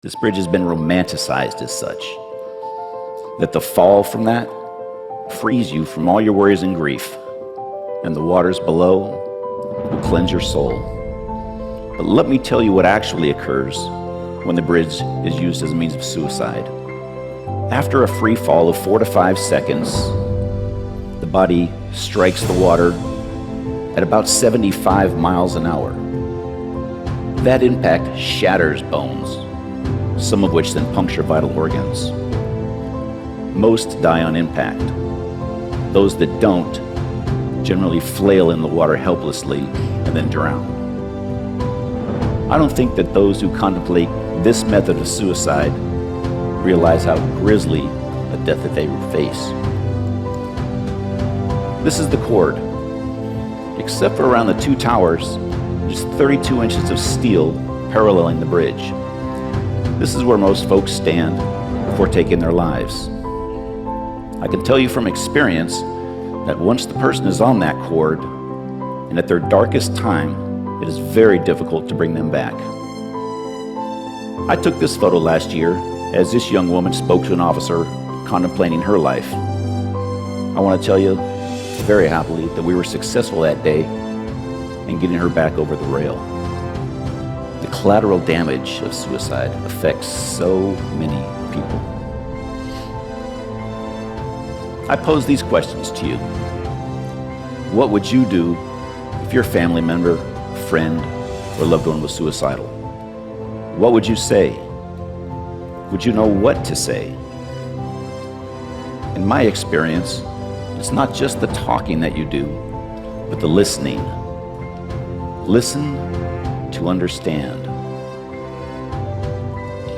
This bridge has been romanticized as such, that the fall from that frees you from all your worries and grief, and the waters below will cleanse your soul. But let me tell you what actually occurs when the bridge is used as a means of suicide. After a free fall of 4 to 5 seconds, the body strikes the water at about 75 miles an hour. That impact shatters bones, some of which then puncture vital organs. Most die on impact. Those that don't generally flail in the water helplessly and then drown. I don't think that those who contemplate this method of suicide realize how grisly a death that they will face. This is the cord. Except for around the 2 towers, just 32 inches of steel paralleling the bridge. This is where most folks stand before taking their lives. I can tell you from experience that once the person is on that cord, and at their darkest time, it is very difficult to bring them back. I took this photo last year as this young woman spoke to an officer contemplating her life. I want to tell you very happily that we were successful that day in getting her back over the rail. The collateral damage of suicide affects so many people. I pose these questions to you. What would you do if your family member, friend, or loved one was suicidal? What would you say? Would you know what to say? In my experience, it's not just the talking that you do, but the listening. Listen to understand.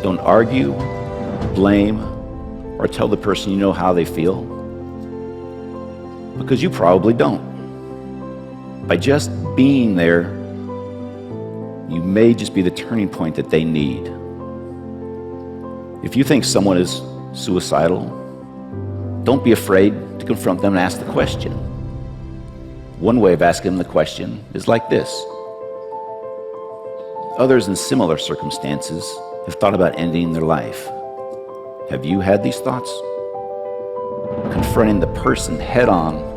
Don't argue, blame, or tell the person you know how they feel, because you probably don't. By just being there, you may just be the turning point that they need. If you think someone is suicidal, don't be afraid to confront them and ask the question. One way of asking them the question is like this. Others in similar circumstances have thought about ending their life. Have you had these thoughts? Confronting the person head on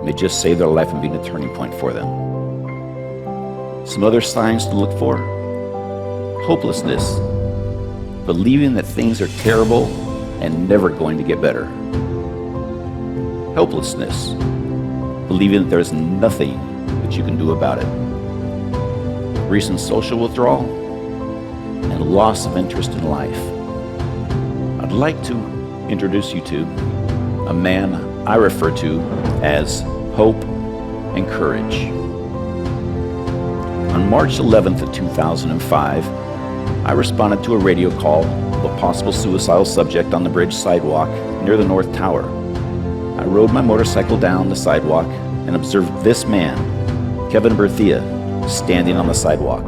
may just save their life and be a turning point for them. Some other signs to look for: hopelessness, believing that things are terrible and never going to get better. Helplessness, believing that there's nothing that you can do about it. Recent social withdrawal, and loss of interest in life. I'd like to introduce you to a man I refer to as hope and courage. On March 11th of 2005, I responded to a radio call of a possible suicidal subject on the bridge sidewalk near the North Tower. I rode my motorcycle down the sidewalk and observed this man, Kevin Berthia, standing on the sidewalk.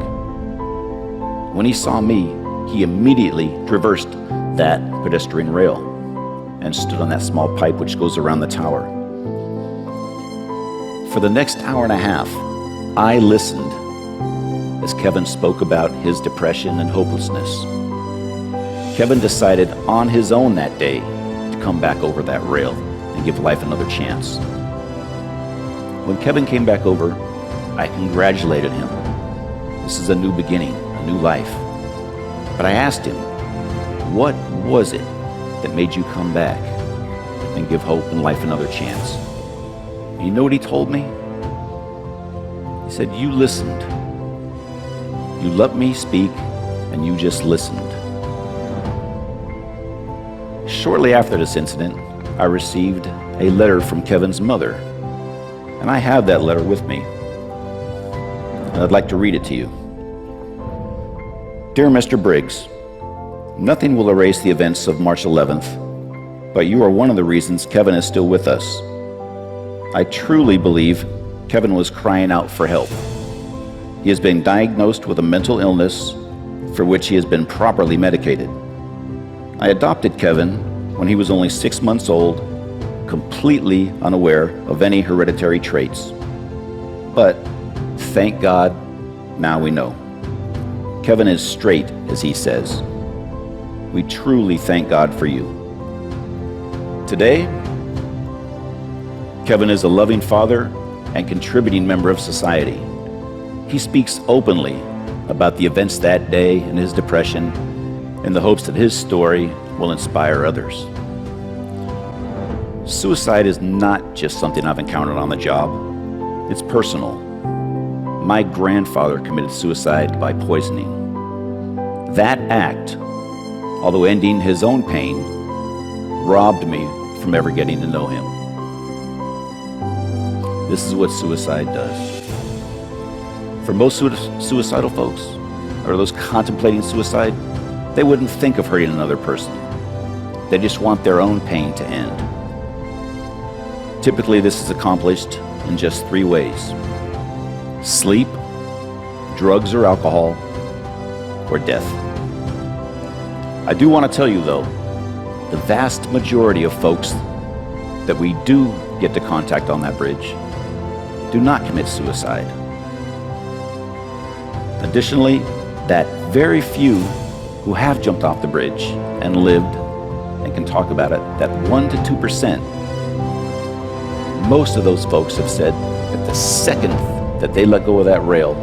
When he saw me, he immediately traversed that pedestrian rail and stood on that small pipe which goes around the tower. For the next hour and a half, I listened as Kevin spoke about his depression and hopelessness. Kevin decided on his own that day to come back over that rail and give life another chance. When Kevin came back over, I congratulated him. This is a new beginning, a new life. But I asked him, what was it that made you come back and give hope and life another chance? And you know what he told me? He said, you listened. You let me speak, and you just listened. Shortly after this incident, I received a letter from Kevin's mother, and I have that letter with me. And I'd like to read it to you. Dear Mr. Briggs, nothing will erase the events of March 11th, but you are one of the reasons Kevin is still with us. I truly believe Kevin was crying out for help. He has been diagnosed with a mental illness for which he has been properly medicated. I adopted Kevin when he was only 6 months old, completely unaware of any hereditary traits. But thank God, now we know. Kevin is straight as he says. We truly thank God for you. Today, Kevin is a loving father and contributing member of society. He speaks openly about the events that day and his depression in the hopes that his story will inspire others. Suicide is not just something I've encountered on the job. It's personal. My grandfather committed suicide by poisoning. That act, although ending his own pain, robbed me from ever getting to know him. This is what suicide does. For most suicidal folks, or those contemplating suicide, they wouldn't think of hurting another person. They just want their own pain to end. Typically, this is accomplished in just 3 ways: sleep, drugs or alcohol, or death. I do want to tell you, though, the vast majority of folks that we do get to contact on that bridge do not commit suicide. Additionally, that very few who have jumped off the bridge and lived and can talk about it, that 1 to 2%, most of those folks have said that the second that they let go of that rail,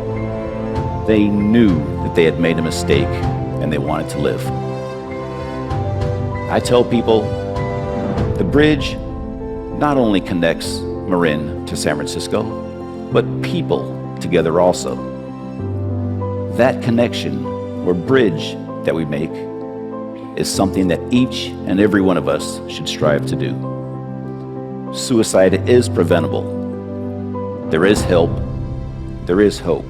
they knew that they had made a mistake and they wanted to live. I tell people, the bridge not only connects Marin to San Francisco, but people together also. That connection or bridge that we make is something that each and every one of us should strive to do. Suicide is preventable. There is help. There is hope.